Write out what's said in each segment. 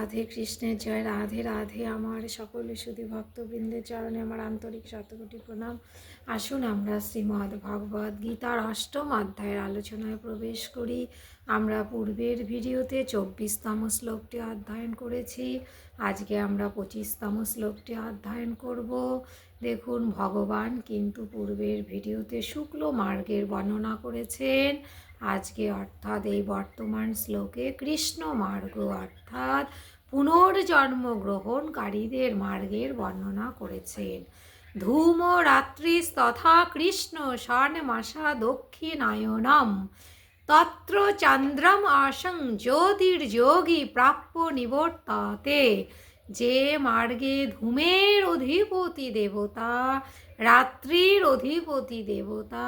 রাধে কৃষ্ণের জয়। রাধে রাধে। আমার সকল সুধী ভক্তবৃন্দের চরণে আমার আন্তরিক শতকোটি প্রণাম। আসুন আমরা শ্রীমদ্ ভগবদ্ গীতার অষ্টম অধ্যায়ের আলোচনায় প্রবেশ করি। আমরা পূর্বের ভিডিওতে 24তম শ্লোকটি অধ্যয়ন করেছি। আজকে আমরা 25তম শ্লোকটি অধ্যয়ন করব। দেখুন, ভগবান কিন্তু পূর্বের ভিডিওতে শুক্ল মার্গের বর্ণনা করেছেন। আজকে অর্থাৎ এই বর্তমান শ্লোকে কৃষ্ণ মার্গ অর্থাৎ পুনর্জন্ম গ্রহণকারীদের মার্গের বর্ণনা করেছেন। ধূম রাত্রিস্তথা কৃষ্ণ স্বর্ণমাসা দক্ষিণায়নম তত্র চন্দ্রম আসং জ্যোতির্যোগী প্রাপ্য নিবর্ততে। যে মার্গে ধূমের অধিপতি দেবতা, রাত্রির অধিপতি দেবতা,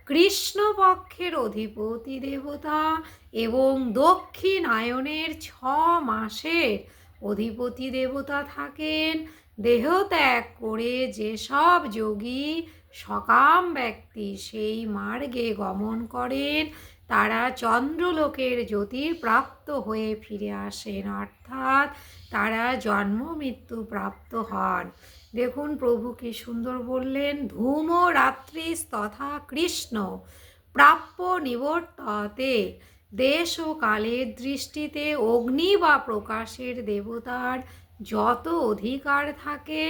কৃষ্ণপক্ষের অধিপতি দেবতা এবং দক্ষিণায়নের 6 মাসের অধিপতি দেবতা থাকেন, দেহত্যাগ করে যেসব যোগী সকাম ব্যক্তি সেই মার্গে গমন করেন তারা চন্দ্রলোকের জ্যোতির প্রাপ্ত হয়ে ফিরে আসেন, অর্থাৎ তারা জন্ম মৃত্যু প্রাপ্ত হন। দেখুন প্রভু কি সুন্দর বললেন, ধূম রাত্রিস্তথা কৃষ্ণ প্রাপ্য নিবর্ততে। দেশ ও কালের দৃষ্টিতে অগ্নি বা প্রকাশের দেবতার যত অধিকার থাকে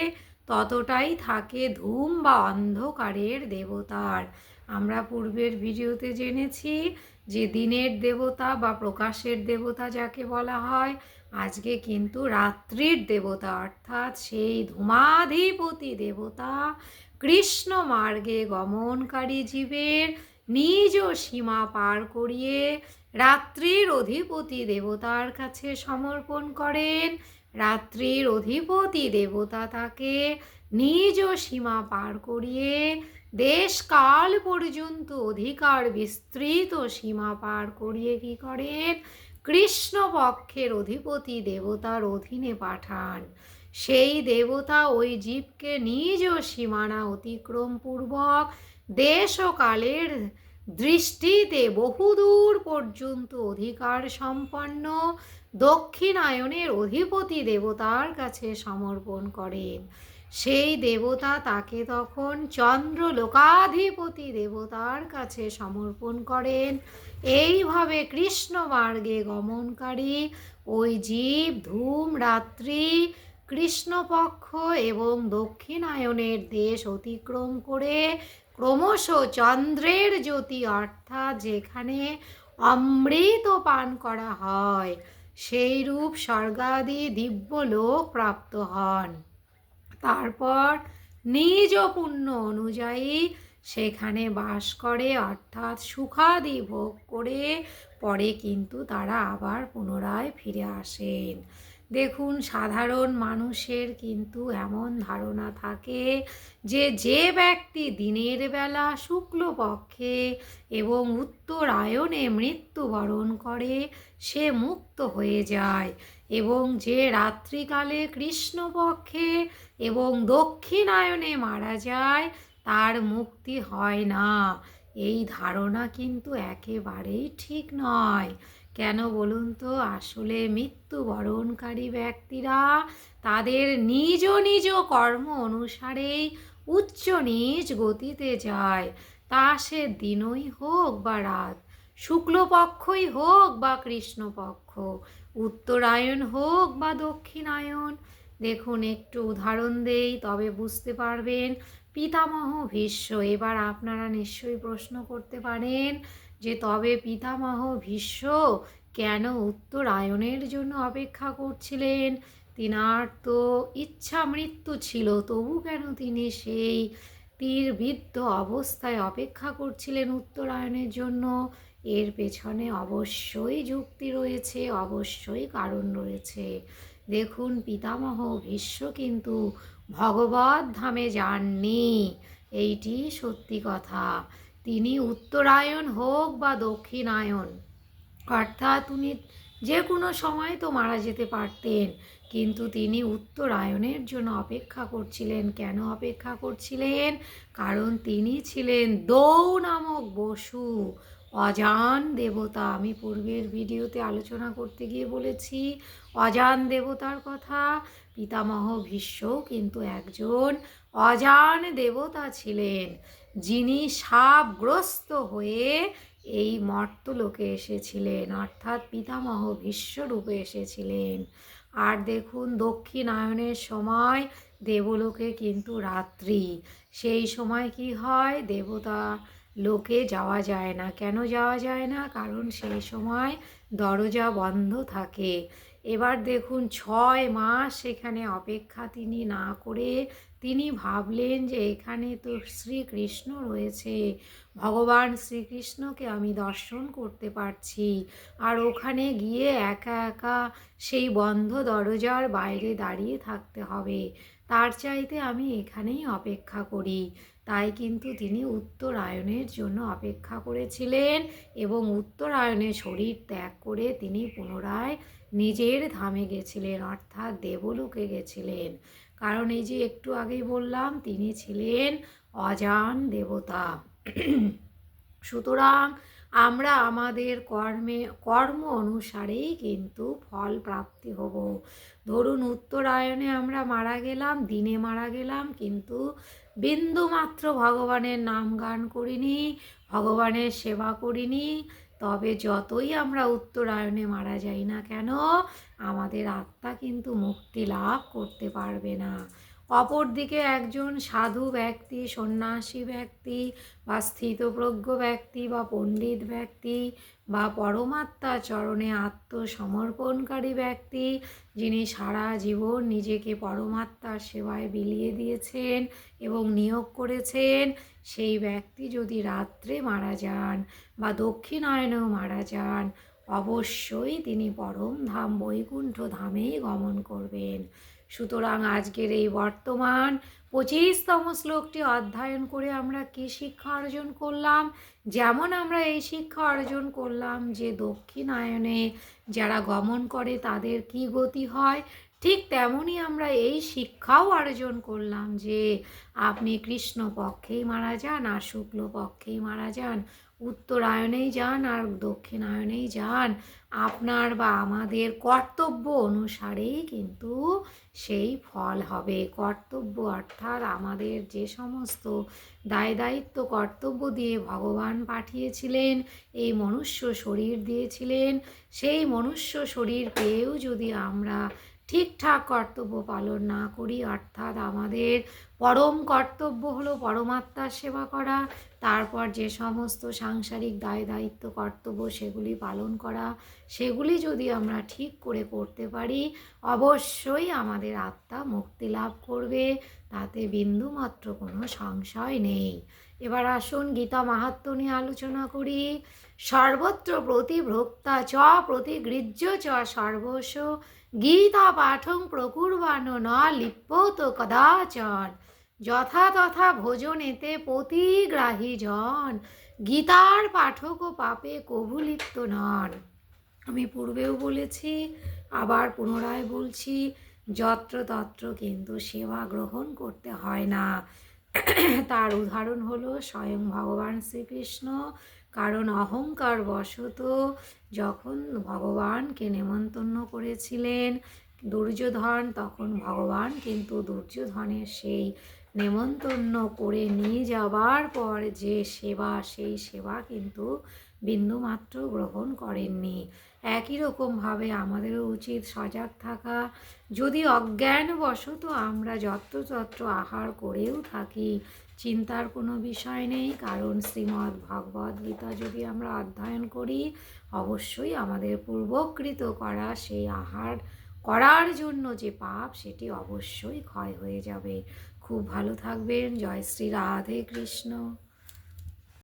ততটাই থাকে ধূম বা অন্ধকারের দেবতার। আমরা পূর্বের ভিডিওতে জেনেছি যে দিনের দেবতা বা প্রকাশের দেবতা যাকে বলা হয়, আজকে কিন্তু রাত্রির দেবতা অর্থাৎ সেই ধূমাধিপতি দেবতা কৃষ্ণ মার্গে গমনকারী জীবের নিজ সীমা পার করিয়ে রাত্রির অধিপতি দেবতার কাছে সমর্পণ করেন। রাত্রির অধিপতি দেবতা তাকে নিজ সীমা পার করিয়ে দেশ কাল পর্যন্ত অধিকার বিস্তৃত সীমা পার করিয়ে কি করেন, কৃষ্ণপক্ষের অধিপতি দেবতার অধীনে পাঠান। সেই দেবতা ওই জীবকে নিজ সীমানা অতিক্রম পূর্বক দেশ ও কালের দৃষ্টিতে বহুদূর পর্যন্ত অধিকার সম্পন্ন দক্ষিণায়নের অধিপতি দেবতার কাছে সমর্পণ করেন। সেই দেবতা তাকে তখন চন্দ্রলোকাধিপতি দেবতার কাছে সমর্পণ করেন। এইভাবে কৃষ্ণ মার্গে গমনকারী ওই জীব ধূম রাত্রি কৃষ্ণপক্ষ এবং দক্ষিণায়নের দেশ অতিক্রম করে ক্রমশ চন্দ্রের জ্যোতি অর্থাৎ যেখানে অমৃত পান করা হয় সেই রূপ স্বর্গাদি দিব্যলোক প্রাপ্ত হন। তারপর নিজ পুণ্য অনুযায়ী সেখানে বাস করে অর্থাৎ সুখাদি ভোগ করে পরে কিন্তু তারা আবার পুনরায় ফিরে আসেন। দেখুন, সাধারণ মানুষের কিন্তু এমন ধারণা থাকে যে যে ব্যক্তি দিনের বেলা শুক্লপক্ষে এবং উত্তরায়ণে মৃত্যুবরণ করে সে মুক্ত হয়ে যায় এবং যে রাত্রিকালে কৃষ্ণপক্ষে এবং দক্ষিণায়নে মারা যায় তার মুক্তি হয় না। এই ধারণা কিন্তু একেবারেই ঠিক নয়। কেন বলুন তো? আসলে মৃত্যুবরণকারী ব্যক্তিরা তাদের নিজ নিজ কর্ম অনুসারেই উচ্চ নিজ গতিতে যায়। তা সে দিনই হোক বা রাত, শুক্লপক্ষই হোক বা কৃষ্ণপক্ষ, উত্তরায়ণ হোক বা দক্ষিণায়ন। দেখুন, একটু উদাহরণ দেই তবে বুঝতে পারবেন। পিতামহ ভীষ্ম, এবার আপনারা নিশ্চয়ই প্রশ্ন করতে পারেন যে তবে পিতামহ ভীষ্ম কেন উত্তরায়ণের জন্য অপেক্ষা করছিলেন? তিনার তো ইচ্ছা মৃত্যু ছিল, তবু কেন তিনি সেই তীরবিদ্ধ অবস্থায় অপেক্ষা করছিলেন উত্তরায়ণের জন্য? এর পেছনে অবশ্যই যুক্তি রয়েছে, অবশ্যই কারণ রয়েছে। দেখুন, পিতামহ ভীষ্ম কিন্তু ভগবত ধামে যাননি, এইটি সত্যি কথা। তিনি উত্তরায়ণ হোক বা দক্ষিণায়ন অর্থাৎ উনি যে কোনো সময় তো মারা যেতে পারতেন, কিন্তু তিনি উত্তরায়ণের জন্য অপেক্ষা করছিলেন। কেন অপেক্ষা করছিলেন? কারণ তিনি ছিলেন দৌ নামক বসু অজান দেবতা। আমি পূর্বের ভিডিওতে আলোচনা করতে গিয়ে বলেছি অজান দেবতার কথা। পিতামহ ভীষ্মও কিন্তু একজন অজান দেবতা ছিলেন, যিনি শাপগ্রস্ত হয়ে এই মর্তলোকে এসেছিলেন, অর্থাৎ পিতামহ ভীষ্মরূপে এসেছিলেন। আর দেখুন দক্ষিণায়নের সময় দেবলোকে কিন্তু রাত্রি, সেই সময় কি হয়, দেবতা লোকে যাওয়া যায় না। কেন যাওয়া যায় না? কারণ সেই সময় দরজা বন্ধ থাকে। এবার দেখুন 6 মাস সেখানে অপেক্ষা তিনি না করে তিনি ভাবলেন যে এখানে তো শ্রীকৃষ্ণ রয়েছে, ভগবান শ্রীকৃষ্ণকে আমি দর্শন করতে পারছি, আর ওখানে গিয়ে একা একা সেই বন্ধ দরজার বাইরে দাঁড়িয়ে থাকতে হবে, তার চাইতে আমি এখানেই অপেক্ষা করি। তাই কিন্তু তিনি উত্তরায়ণের জন্য অপেক্ষা করেছিলেন এবং উত্তরায়ণে শরীর ত্যাগ করে তিনি পুনরায় নিজের ধামে গেছিলেন, অর্থাৎ দেবলোকে গেছিলেন। কারণ এই যে একটু আগেই বললাম তিনি ছিলেন অজান দেবতা। সুতরাং আমরা আমাদের কর্ম অনুসারেই কিন্তু ফল প্রাপ্তি হব। ধরুন উত্তরায়ণে আমরা মারা গেলাম, দিনে মারা গেলাম, কিন্তু বিন্দুমাত্র ভগবানের নাম গান করিনি, ভগবানের সেবা করিনি, তবে যতই আমরা উত্তরায়ণে মারা যাই না কেন আমাদের আত্মা কিন্তু মুক্তি লাভ করতে পারবে না। অপরদিকে একজন সাধু ব্যক্তি, সন্ন্যাসী ব্যক্তি বা স্থিতপ্রজ্ঞ ব্যক্তি বা পণ্ডিত ব্যক্তি বা পরমাত্মা চরণে আত্মসমর্পণকারী ব্যক্তি, যিনি সারা জীবন নিজেকে পরমাত্মার সেবায় বিলিয়ে দিয়েছেন এবং নিয়োগ করেছেন, সেই ব্যক্তি যদি রাত্রে মারা যান বা দক্ষিণায়নেও মারা যান, অবশ্যই তিনি পরম ধাম বৈকুণ্ঠ ধামেই গমন করবেন। সুতরাং আজকের এই বর্তমান 25তম শ্লোকটি অধ্যয়ন করে আমরা কি শিক্ষা অর্জন করলাম? যেমন আমরা এই শিক্ষা অর্জন করলাম যে দক্ষিণায়নে যারা গমন করে তাদের কি গতি হয়, ঠিক তেমনই আমরা এই শিক্ষাও অর্জন করলাম যে আপনি কৃষ্ণ পক্ষেই মারা যান আর শুক্ল পক্ষেই মারা যান, উত্তরায়ণেই যান আর দক্ষিণায়নেই যান, আপনার বা আমাদের কর্তব্য অনুসারেই কিন্তু সেই ফল হবে। কর্তব্য অর্থাৎ আমাদের যে সমস্ত দায় দায়িত্ব কর্তব্য দিয়ে ভগবান পাঠিয়েছিলেন, এই মনুষ্য শরীর দিয়েছিলেন, সেই মনুষ্য শরীর পেয়েও যদি আমরা ঠিকঠাক কর্তব্য পালন না করি, অর্থাৎ আমাদের পরম কর্তব্য হলো পরমাত্মার সেবা করা, তারপর যে সমস্ত সাংসারিক দায় দায়িত্ব কর্তব্য সেগুলি পালন করা, সেগুলি যদি আমরা ঠিক করে করতে পারি, অবশ্যই আমাদের আত্মা মুক্তি লাভ করবে, তাতে বিন্দুমাত্র কোনো সংশয় নেই। এবার আসুন গীতা মাহাত্ম্য নিয়ে আলোচনা করি। সর্বত্র প্রতিভোক্তা চ প্রতিগৃহ্য চ সর্বস্ব গীতা পাঠং প্রকুর্বাণ ন লিপ্যত কদাচন যথা তথা ভোজনেতে প্রতিগ্রাহী জন গীতার পাঠক ও পাপে কভু লিপ্ত নন। আমি পূর্বেও বলেছি, আবার পুনরায় বলছি, যত্র তত্র কিন্তু সেবা গ্রহণ করতে হয় না। তার উদাহরণ হলো স্বয়ং ভগবান শ্রীকৃষ্ণ। কারণ অহংকার বশত যখন ভগবানকে নেমন্তন্ন করেছিলেন দুর্যোধন, তখন ভগবান কিন্তু দুর্যোধনের সেই নেমন্তন্ন করে নিয়ে যাবার পর যে সেবা, সেই সেবা কিন্তু বিন্দুমাত্র গ্রহণ করেননি। একই রকমভাবে আমাদেরও উচিত সজাগ থাকা। যদি অজ্ঞানবশত আমরা যত্রতত্র আহার করেও থাকি, চিন্তার কোনো বিষয় নেই, কারণ শ্রীমদ্ ভগবদ গীতা যদি আমরা অধ্যয়ন করি, অবশ্যই আমাদের পূর্বকৃত করা সেই আহার করার জন্য যে পাপ, সেটি অবশ্যই ক্ষয় হয়ে যাবে। খুব ভালো থাকবেন। জয় শ্রী রাধে কৃষ্ণ।